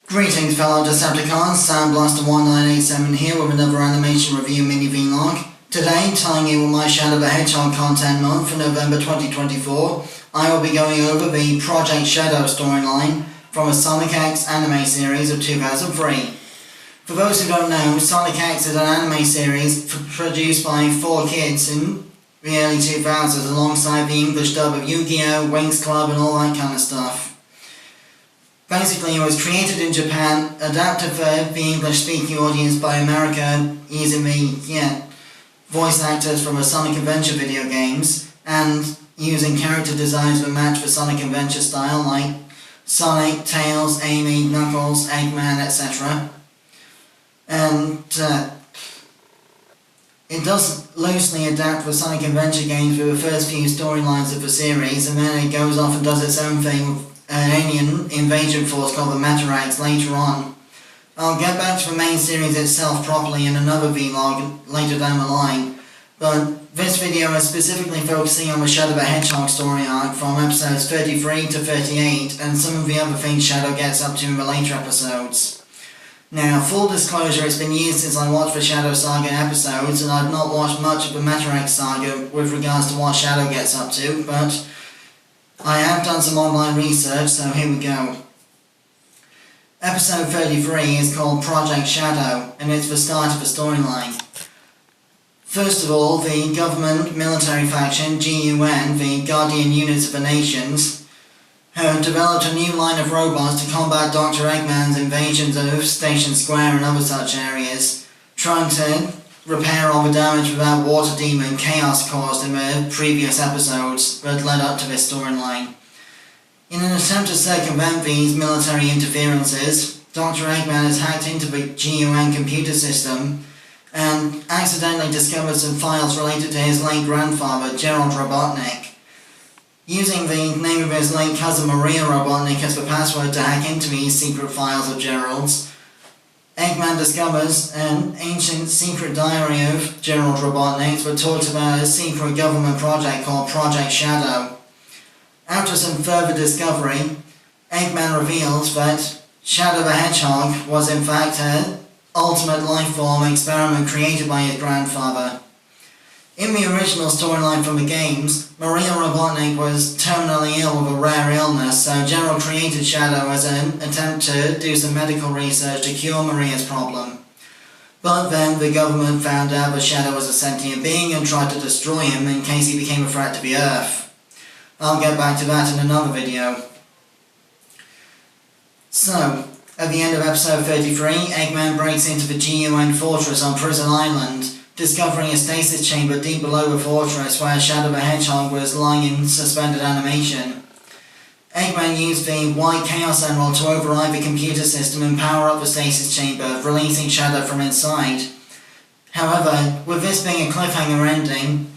Greetings fellow Decepticons, Sandblaster1987 here with another animation review mini vlog. Today, tying in with my Shadow the Hedgehog content month for November 2024, I will be going over the Project Shadow storyline from a Sonic X anime series of 2003. For those who don't know, Sonic X is an anime series produced by 4Kids in the early 2000s alongside the English dub of Yu-Gi-Oh!, Winx Club and all that kind of stuff. Basically, it was created in Japan, adapted for the English-speaking audience by America using the voice actors from the Sonic Adventure video games, and using character designs that match the Sonic Adventure style, like Sonic, Tails, Amy, Knuckles, Eggman, etc. And it does loosely adapt the Sonic Adventure games with the first few storylines of the series, and then it goes off and does its own thing with an alien invasion force called the Matarax later on. I'll get back to the main series itself properly in another vlog later down the line, but this video is specifically focusing on the Shadow the Hedgehog story arc from episodes 33 to 38 and some of the other things Shadow gets up to in the later episodes. Now, full disclosure, it's been years since I watched the Shadow Saga episodes, and I've not watched much of the Matarax saga with regards to what Shadow gets up to, but I have done some online research, so here we go. Episode 33 is called Project Shadow, and it's the start of the storyline. First of all, the government military faction, GUN, the Guardian Units of the Nations, have developed a new line of robots to combat Dr. Eggman's invasions of Station Square and other such areas, trying to repair all the damage without Water Demon chaos caused in the previous episodes that led up to this storyline. In an attempt to circumvent these military interferences, Dr. Eggman has hacked into the GUN computer system and accidentally discovered some files related to his late grandfather, Gerald Robotnik. Using the name of his late cousin Maria Robotnik as the password to hack into these secret files of Gerald's, Eggman discovers an ancient secret diary of Gerald Robotnik's that talks about a secret government project called Project Shadow. After some further discovery, Eggman reveals that Shadow the Hedgehog was in fact an ultimate life form experiment created by his grandfather. In the original storyline from the games, Maria Robotnik was terminally ill with a rare illness, so Gerald created Shadow as an attempt to do some medical research to cure Maria's problem. But then the government found out that Shadow was a sentient being and tried to destroy him in case he became a threat to the Earth. I'll get back to that in another video. So, at the end of episode 33, Eggman breaks into the GUN fortress on Prison Island, discovering a stasis chamber deep below the fortress where Shadow the Hedgehog was lying in suspended animation. Eggman used the White Chaos Emerald to override the computer system and power up the stasis chamber, releasing Shadow from inside. However, with this being a cliffhanger ending,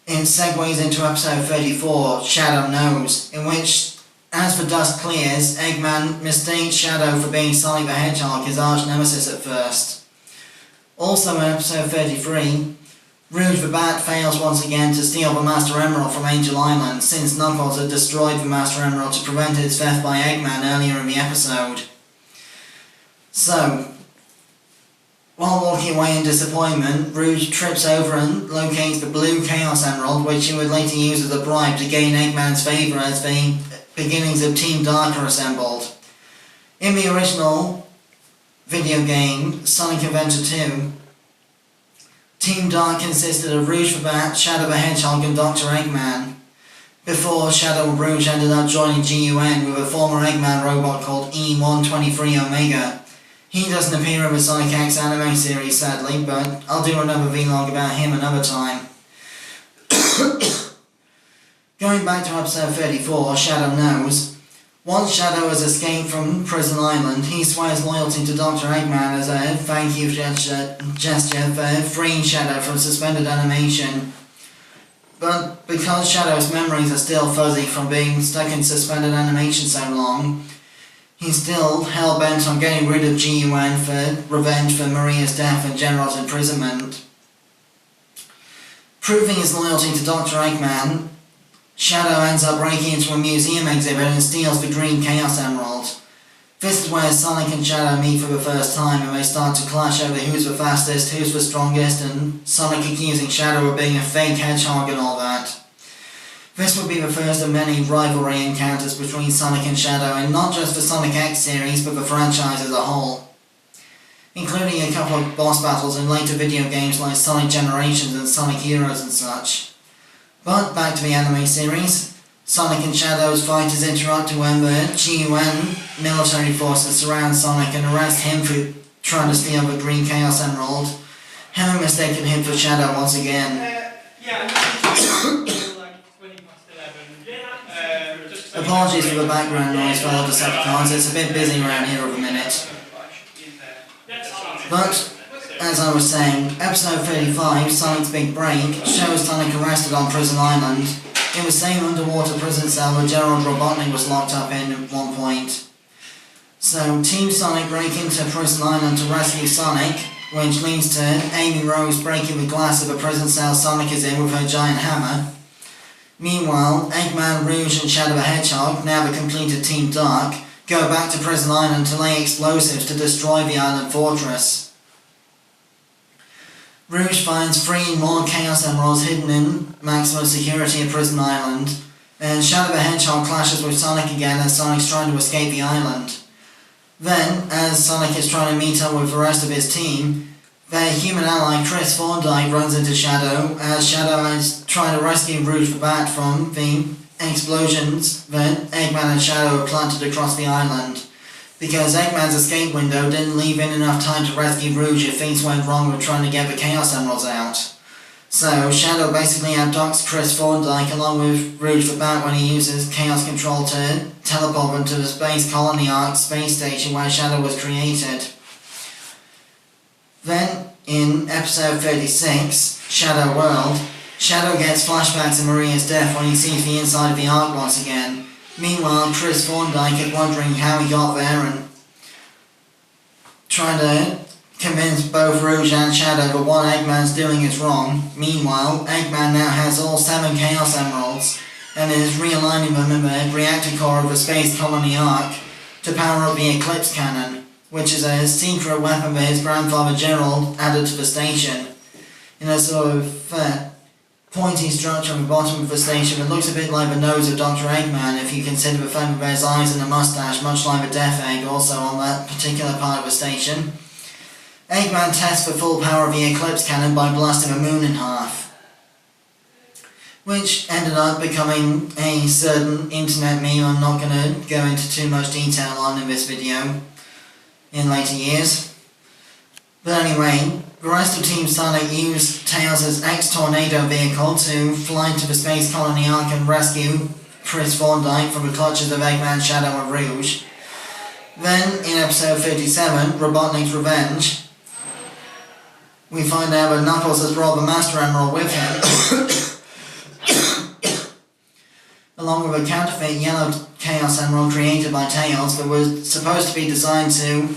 it segues into episode 34, Shadow Knows, in which, as the dust clears, Eggman mistakes Shadow for being Sonic the Hedgehog, his arch nemesis at first. Also in episode 33, Rouge the Bat fails once again to steal the Master Emerald from Angel Island, since Knuckles had destroyed the Master Emerald to prevent its theft by Eggman earlier in the episode. So, while walking away in disappointment, Rouge trips over and locates the blue Chaos Emerald, which he would later use as a bribe to gain Eggman's favour as the beginnings of Team Dark are assembled. In the original video game, Sonic Adventure 2, Team Dark consisted of Rouge the Bat, Shadow the Hedgehog and Dr. Eggman, before Shadow and Rouge ended up joining GUN with a former Eggman robot called E123 Omega. He doesn't appear in the Sonic X anime series sadly, but I'll do another vlog about him another time. Going back to episode 34, Shadow Knows. Once Shadow has escaped from Prison Island, he swears loyalty to Dr. Eggman as a thank you gesture for freeing Shadow from suspended animation. But because Shadow's memories are still fuzzy from being stuck in suspended animation so long, he's still hell-bent on getting rid of GUN for revenge for Maria's death and General's imprisonment. Proving his loyalty to Dr. Eggman, Shadow ends up breaking into a museum exhibit and steals the green Chaos Emerald. This is where Sonic and Shadow meet for the first time, and they start to clash over who's the fastest, who's the strongest, and Sonic accusing Shadow of being a fake hedgehog and all that. This would be the first of many rivalry encounters between Sonic and Shadow, and not just the Sonic X series, but the franchise as a whole, including a couple of boss battles in later video games like Sonic Generations and Sonic Heroes and such. But back to the anime series. Sonic and Shadow's fight is interrupted when the GUN military forces surround Sonic and arrest him for trying to steal the Green Chaos Emerald, having mistaken him for Shadow once again. Apologies for the background noise for all the Decepticons, it's a bit busy around here at the minute. But, as I was saying, episode 35, Sonic's Big Break, shows Sonic arrested on Prison Island, in the same underwater prison cell that Gerald Robotnik was locked up in at one point. So, Team Sonic break into Prison Island to rescue Sonic, which leads to Amy Rose breaking the glass of the prison cell Sonic is in with her giant hammer. Meanwhile, Eggman, Rouge and Shadow the Hedgehog, now the completed Team Dark, go back to Prison Island to lay explosives to destroy the island fortress. Rouge finds 3 more Chaos Emeralds hidden in maximum security at Prison Island, and Shadow the Hedgehog clashes with Sonic again as Sonic's trying to escape the island. Then, as Sonic is trying to meet up with the rest of his team, their human ally Chris Thorndyke runs into Shadow as Shadow is trying to rescue Rouge the Bat from the explosions that Eggman and Shadow have planted across the island, because Eggman's escape window didn't leave in enough time to rescue Rouge if things went wrong with trying to get the Chaos Emeralds out. So Shadow basically abducts Chris Thorndyke along with Rouge the Bat when he uses Chaos Control to teleport them to the Space Colony Arc space station where Shadow was created. Then, in episode 36, Shadow World, Shadow gets flashbacks of Maria's death when he sees the inside of the Arc once again. Meanwhile, Chris Thorndyke is wondering how he got there and trying to convince both Rouge and Shadow that what Eggman's doing is wrong. Meanwhile, Eggman now has all 7 Chaos Emeralds and is realigning them in the reactor core of the Space Colony Arc to power up the Eclipse Cannon, which is a secret weapon that his grandfather Gerald added to the station, in a sort of pointy structure on the bottom of the station that looks a bit like the nose of Dr. Eggman if you consider the fact that there's eyes and a mustache, much like the Death Egg also on that particular part of the station. Eggman tests the full power of the Eclipse Cannon by blasting the moon in half, which ended up becoming a certain internet meme I'm not going to go into too much detail on in this video in later years. But anyway, the rest of Team Sonic used Tails' X-Tornado vehicle to fly to the Space Colony Arc and rescue Chris Thorndyke from the clutches of Eggman, Shadow and Rouge. Then, in episode 57, Robotnik's Revenge, we find out that Knuckles has brought the Master Emerald with him, along with a counterfeit yellow Chaos Emerald created by Tails that was supposed to be designed to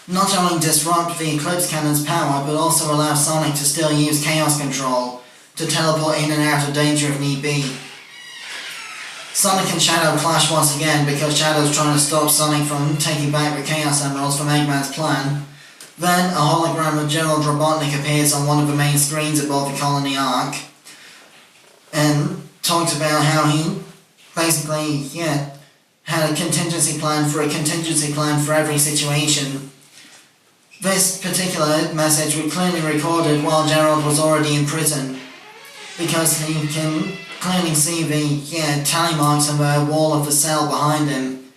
not only disrupt the Eclipse Cannon's power, but also allow Sonic to still use Chaos Control to teleport in and out of danger if need be. Sonic and Shadow clash once again because Shadow's trying to stop Sonic from taking back the Chaos Emeralds from Eggman's plan. Then a hologram of Gerald Robotnik appears on one of the main screens above the Colony Arc and talks about how he basically, had a contingency plan for every situation. This particular message was clearly recorded while Gerald was already in prison, because he can clearly see the tally marks on the wall of the cell behind him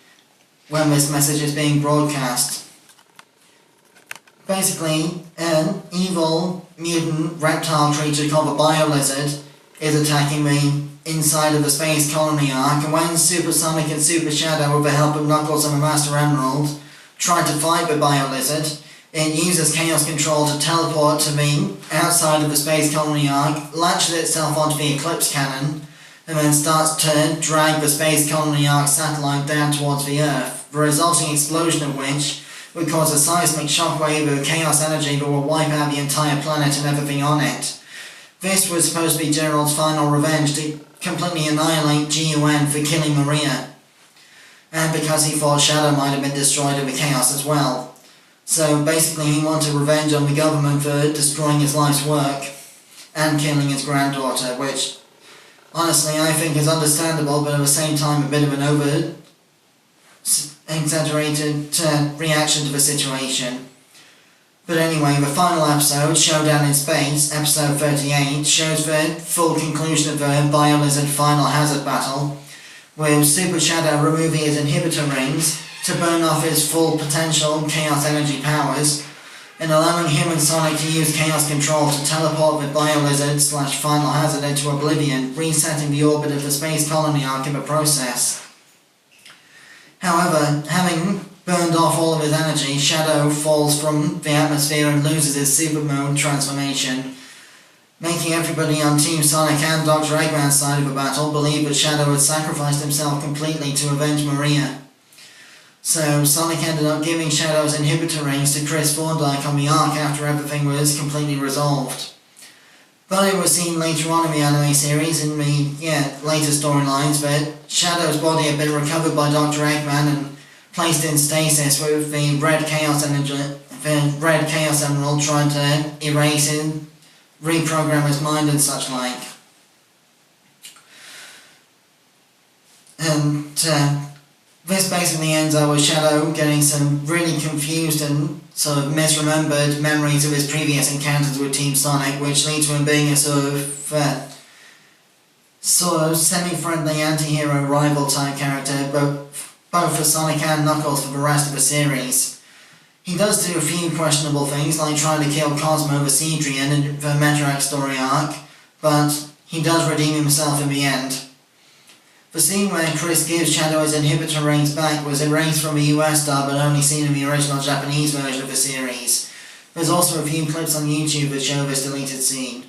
when this message is being broadcast. Basically, an evil mutant reptile creature called the Bio-Lizard is attacking the inside of the Space Colony Arc, and when Super Sonic and Super Shadow, with the help of Knuckles and the Master Emerald, try to fight the Bio-Lizard, it uses Chaos Control to teleport to the outside of the Space Colony Arc, latches itself onto the Eclipse Cannon, and then starts to drag the Space Colony Arc satellite down towards the Earth, the resulting explosion of which would cause a seismic shockwave of chaos energy that will wipe out the entire planet and everything on it. This was supposed to be Gerald's final revenge to completely annihilate GUN for killing Maria. and because he thought Shadow might have been destroyed over Chaos as well. So basically he wanted revenge on the government for destroying his life's work and killing his granddaughter, which honestly I think is understandable, but at the same time a bit of an over-exaggerated reaction to the situation. But anyway, the final episode, Showdown in Space, episode 38, shows the full conclusion of the Biolizard final hazard battle, with Super Shadow removing his inhibitor rings to burn off his full potential Chaos energy powers, and allowing him and Sonic to use Chaos Control to teleport the Biolizard/final hazard into oblivion, resetting the orbit of the space colony arc in the process. However, having burned off all of his energy, Shadow falls from the atmosphere and loses his super mode transformation, making everybody on Team Sonic and Dr. Eggman's side of the battle believe that Shadow had sacrificed himself completely to avenge Maria. So Sonic ended up giving Shadow's inhibitor rings to Chris Thorndike on the Ark after everything was completely resolved. But it was seen later on in the anime series, in the later storylines, that Shadow's body had been recovered by Dr. Eggman and placed in stasis with the Red Chaos Emerald trying to erase and reprogram his mind and such like. And this basically ends up with Shadow getting some really confused and sort of misremembered memories of his previous encounters with Team Sonic, which leads to him being a sort of semi-friendly anti-hero rival type character, both for Sonic and Knuckles for the rest of the series. He does do a few questionable things, like trying to kill Cosmo the Cedrian in the Metro-X story arc, but he does redeem himself in the end. The scene where Chris gives Shadow his inhibitor rings back was erased from the US dub but only seen in the original Japanese version of the series. There's also a few clips on YouTube that show this deleted scene.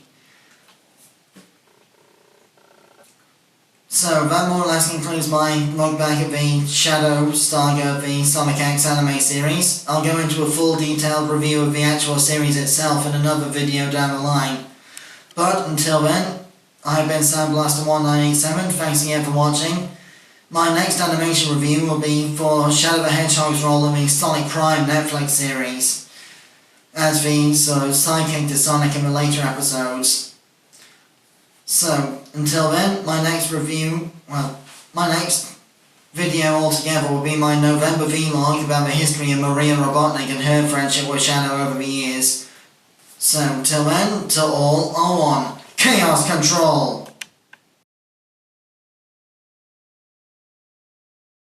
So that more or less concludes my look back at the Shadow Saga, the Sonic X anime series. I'll go into a full detailed review of the actual series itself in another video down the line. But until then, I've been Sandblaster1987, thanks again for watching. My next animation review will be for Shadow the Hedgehog's role in the Sonic Prime Netflix series, as the sort of sidekick to Sonic in the later episodes. So, until then, my next video altogether will be my November vlog about the history of Maria Robotnik and her friendship with Shadow over the years. So, till then, till all are one. Chaos Control!